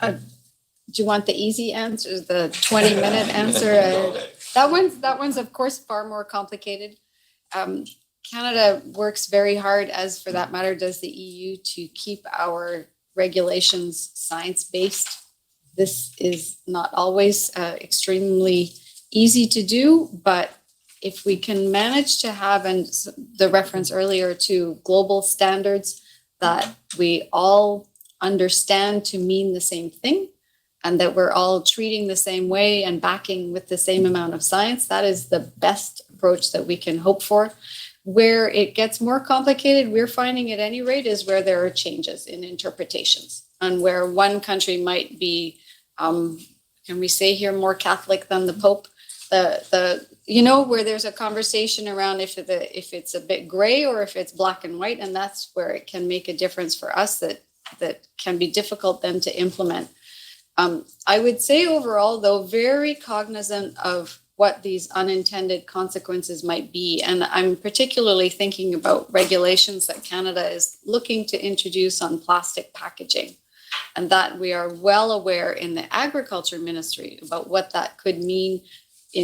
Do you want the easy answer, the 20-minute answer? That one's of course far more complicated. Canada works very hard, as for that matter does the EU, to keep our regulations science-based. This is not always extremely easy to do, but if we can manage to have, and the reference earlier to global standards that we all understand to mean the same thing, and that we're all treating the same way and backing with the same amount of science, that is the best approach that we can hope for. Where it gets more complicated, we're finding at any rate, is where there are changes in interpretations, and where one country might be, can we say here, more Catholic than the Pope? Where there's a conversation around if it's a bit gray or if it's black and white, and that's where it can make a difference for us that can be difficult then to implement. I would say overall, though, very cognizant of what these unintended consequences might be. And I'm particularly thinking about regulations that Canada is looking to introduce on plastic packaging, and that we are well aware in the Agriculture Ministry about what that could mean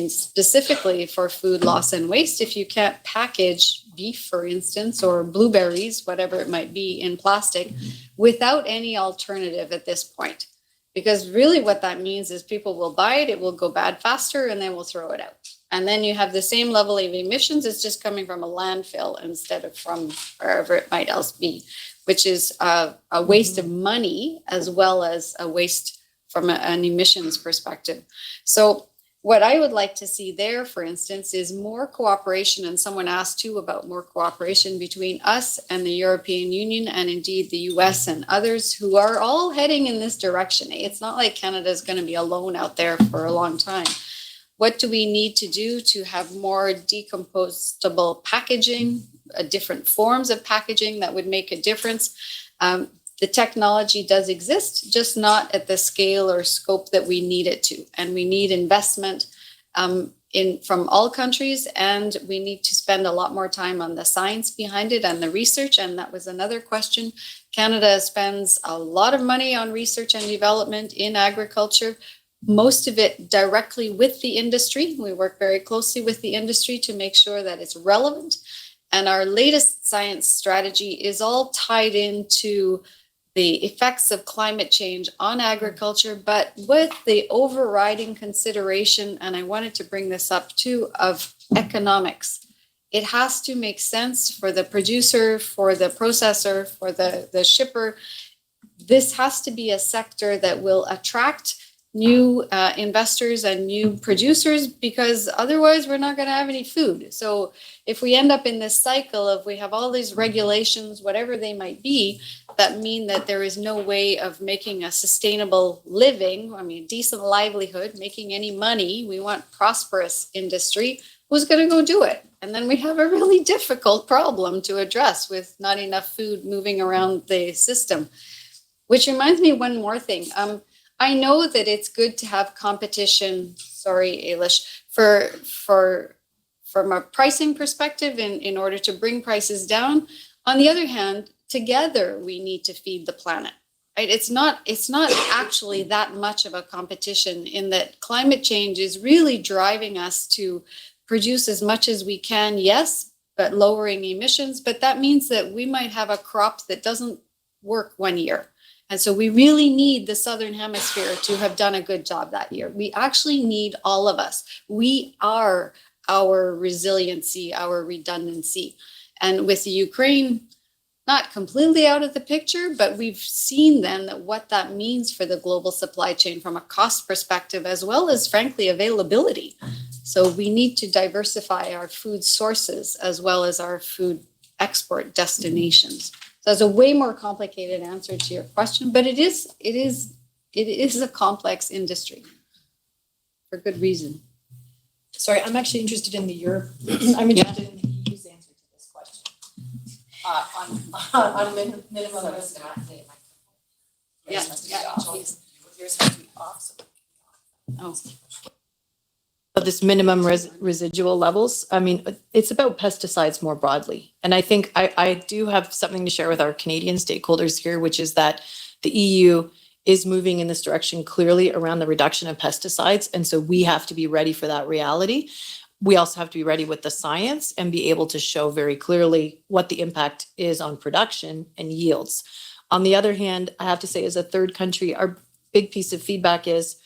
specifically for food loss and waste if you can't package beef, for instance, or blueberries, whatever it might be, in plastic without any alternative at this point. Because really what that means is people will buy it, it will go bad faster, and then we'll throw it out. And then you have the same level of emissions, it's just coming from a landfill instead of from wherever it might else be, which is a waste of money as well as a waste from an emissions perspective. So what I would like to see there, for instance, is more cooperation, and someone asked too about more cooperation between us and the European Union, and indeed the US and others who are all heading in this direction. It's not like Canada is going to be alone out there for a long time. What do we need to do to have more decomposable packaging, different forms of packaging that would make a difference? The technology does exist, just not at the scale or scope that we need it to. And we need investment from all countries, and we need to spend a lot more time on the science behind it and the research. And that was another question. Canada spends a lot of money on research and development in agriculture, most of it directly with the industry. We work very closely with the industry to make sure that it's relevant. And our latest science strategy is all tied into the effects of climate change on agriculture, but with the overriding consideration, and I wanted to bring this up too, of economics. It has to make sense for the producer, for the processor, for the shipper. This has to be a sector that will attract new investors and new producers, because otherwise we're not going to have any food. So if we end up in this cycle of we have all these regulations, whatever they might be, that mean that there is no way of making a sustainable living, I mean, decent livelihood, making any money. We want prosperous industry. Who's going to go do it? And then we have a really difficult problem to address with not enough food moving around the system. Which reminds me one more thing. I know that it's good to have competition, sorry, Ailish, from a pricing perspective in order to bring prices down. On the other hand, together we need to feed the planet. Right? It's not actually that much of a competition, in that climate change is really driving us to produce as much as we can, yes, but lowering emissions. But that means that we might have a crop that doesn't work one year. And so we really need the Southern Hemisphere to have done a good job that year. We actually need all of us. We are our resiliency, our redundancy. And with the Ukraine not completely out of the picture, but we've seen then that what that means for the global supply chain from a cost perspective, as well as, frankly, availability. So we need to diversify our food sources as well as our food export destinations. So that's a way more complicated answer to your question, but it is a complex industry for good reason. Sorry, I'm actually interested in I'm interested in the EU's answer to this question. On minimum. Yeah. Yours has to be off. This minimum residual levels. I mean, it's about pesticides more broadly. And I think I do have something to share with our Canadian stakeholders here, which is that the EU is moving in this direction clearly around the reduction of pesticides. And so we have to be ready for that reality. We also have to be ready with the science and be able to show very clearly what the impact is on production and yields. On the other hand, I have to say, as a third country, our big piece of feedback is,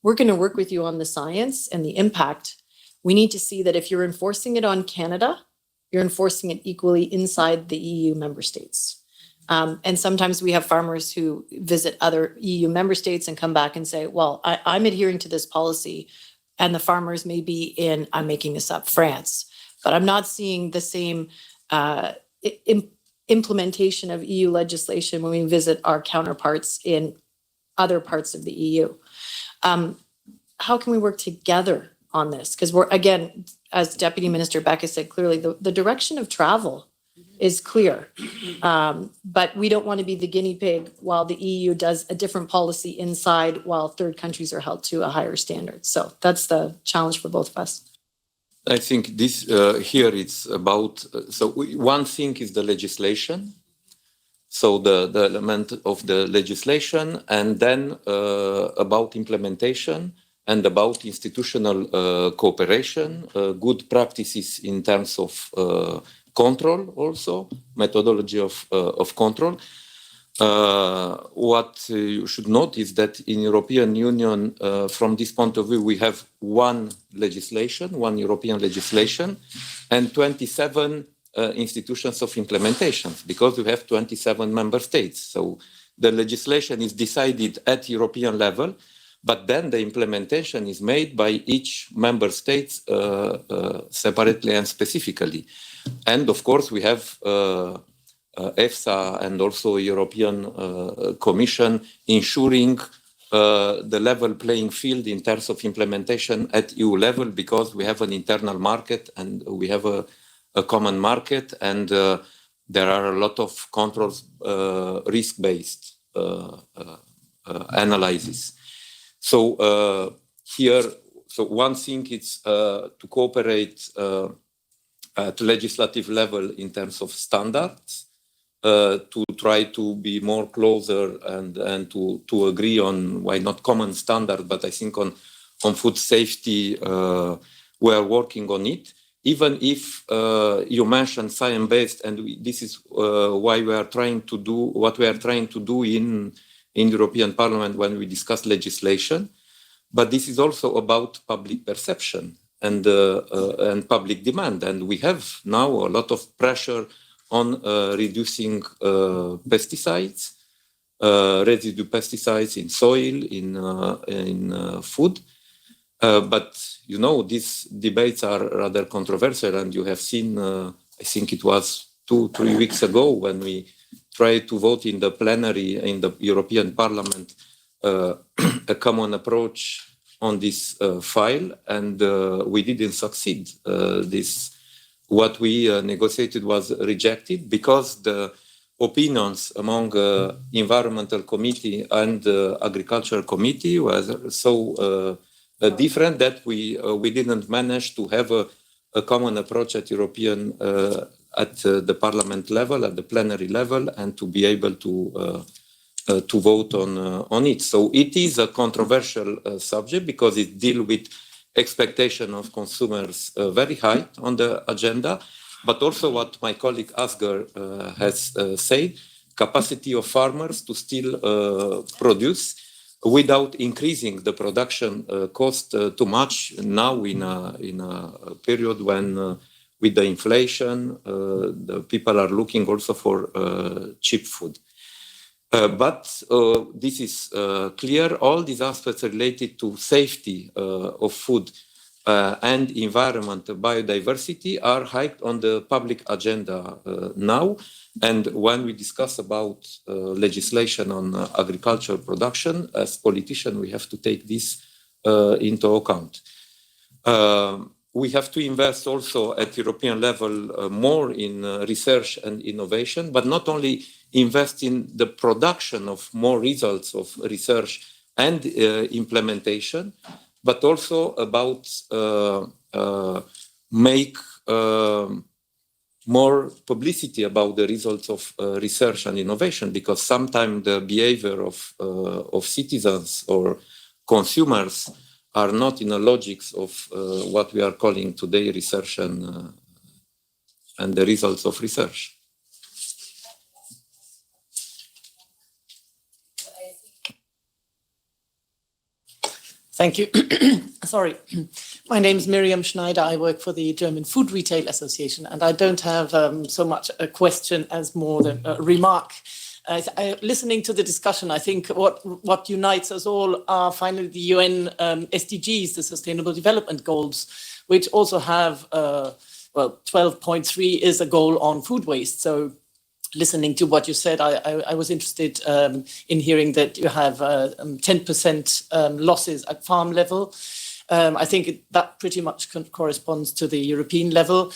we're going to work with you on the science and the impact. We need to see that if you're enforcing it on Canada, you're enforcing it equally inside the EU member states. And sometimes we have farmers who visit other EU member states and come back and say, well, I'm adhering to this policy, and the farmers may be in, I'm making this up, France, but I'm not seeing the same implementation of EU legislation when we visit our counterparts in other parts of the EU. How can we work together on this? Because we're, again, as Deputy Minister Beck has said clearly, the direction of travel is clear. But we don't want to be the guinea pig while the EU does a different policy inside, while third countries are held to a higher standard. So that's the challenge for both of us. I think this here it's about, so one thing is the legislation. So the element of the legislation, and then about implementation and about institutional cooperation, good practices in terms of control, also methodology of control. What you should note is that in European Union, from this point of view, we have one European legislation, and 27 institutions of implementation, because we have 27 member states. So the legislation is decided at European level, but then the implementation is made by each member state separately and specifically. And of course, we have EFSA and also European Commission ensuring the level playing field in terms of implementation at EU level, because we have an internal market and we have a common market, and there are a lot of controls, risk-based analysis. So here, so one thing is to cooperate at legislative level in terms of standards, to try to be more closer and to agree on, why not common standard, but I think on food safety, we are working on it. Even if you mentioned science-based, and this is why we are trying to do what we are trying to do in European Parliament when we discuss legislation, but this is also about public perception and public demand, and we have now a lot of pressure on reducing pesticides, residue pesticides in soil, in food. But, you know, these debates are rather controversial, and you have seen, I think it was 2-3 weeks ago when we tried to vote in the plenary in the European Parliament a common approach on this file, and we didn't succeed. What we negotiated was rejected because the opinions among Environmental Committee and Agricultural Committee was so different that we didn't manage to have a common approach at European, at the Parliament level, at the plenary level, and to be able to vote on it. So it is a controversial subject because it deals with expectation of consumers very high on the agenda, but also what my colleague Asger has said, capacity of farmers to still produce without increasing the production cost too much now in a period when with the inflation, the people are looking also for cheap food. But this is clear. All these aspects related to safety of food and environment, biodiversity are high on the public agenda now. And when we discuss about legislation on agricultural production, as politicians, we have to take this into account. We have to invest also at European level more in research and innovation, but not only invest in the production of more results of research and implementation, but also about make more publicity about the results of research and innovation, because sometimes the behavior of citizens or consumers are not in the logics of what we are calling today research and the results of research. Thank you. Sorry. My name is Miriam Schneider. I work for the German Food Retail Association, and I don't have so much a question as more than a remark. Listening to the discussion, I think what unites us all are finally the UN SDGs, the Sustainable Development Goals, which also have, 12.3 is a goal on food waste. So listening to what you said, I was interested in hearing that you have 10% losses at farm level. I think that pretty much corresponds to the European level.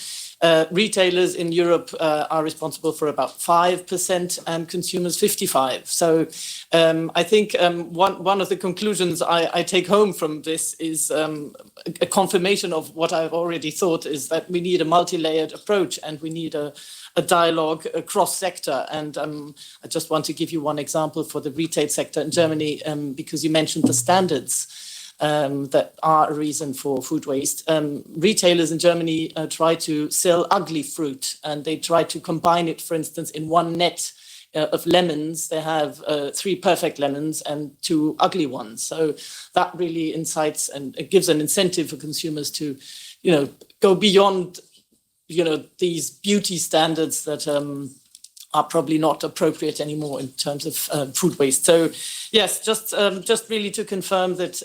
Retailers in Europe are responsible for about 5% and consumers 55%. So I think one of the conclusions I take home from this is a confirmation of what I've already thought, is that we need a multi-layered approach and we need a dialogue across sector. And I just want to give you one example for the retail sector in Germany, because you mentioned the standards that are a reason for food waste. Retailers in Germany try to sell ugly fruit, and they try to combine it, for instance, in one net of lemons. They have 3 perfect lemons and 2 ugly ones. So that really incites and it gives an incentive for consumers to, go beyond, these beauty standards that are probably not appropriate anymore in terms of food waste. So yes, just really to confirm that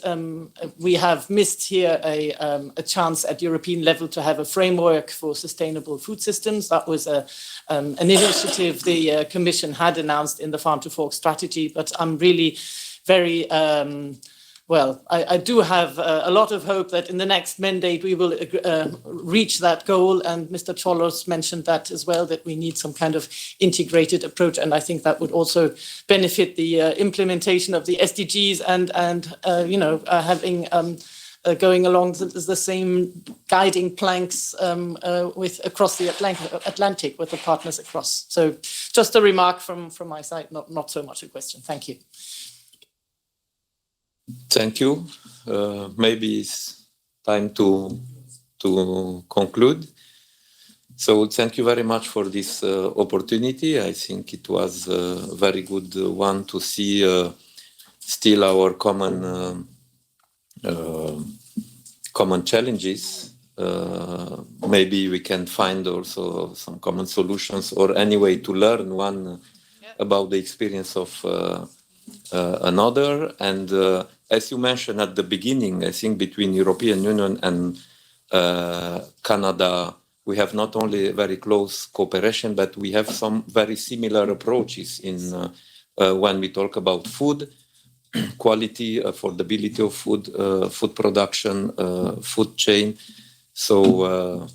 we have missed here a chance at European level to have a framework for sustainable food systems. That was an initiative the Commission had announced in the Farm to Fork strategy, but I'm really very well, I do have a lot of hope that in the next mandate we will reach that goal. And Mr. Cioloş mentioned that as well, that we need some kind of integrated approach. And I think that would also benefit the implementation of the SDGs and having going along the same guiding planks across the Atlantic with the partners across. So just a remark from my side, not so much a question. Thank you. Thank you. Maybe it's time to conclude. So thank you very much for this opportunity. I think it was a very good one to see still our common challenges. Maybe we can find also some common solutions or any way to learn one about the experience of another. And as you mentioned at the beginning, I think between European Union and Canada, we have not only very close cooperation, but we have some very similar approaches in when we talk about food, quality, affordability of food, food production, food chain. So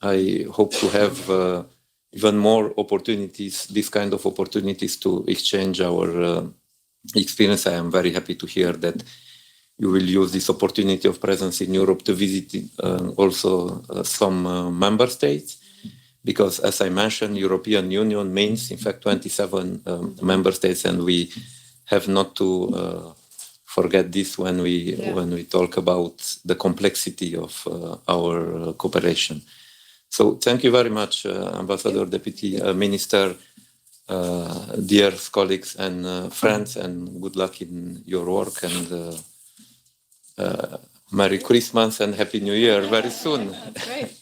I hope to have even more opportunities, this kind of opportunities to exchange our experience. I am very happy to hear that you will use this opportunity of presence in Europe to visit also some member states, because as I mentioned, European Union means in fact 27 member states, and we have not to forget this when we talk about the complexity of our cooperation. So thank you very much, Ambassador, Deputy Minister, dear colleagues and friends, and good luck in your work, and Merry Christmas and Happy New Year very soon. Great.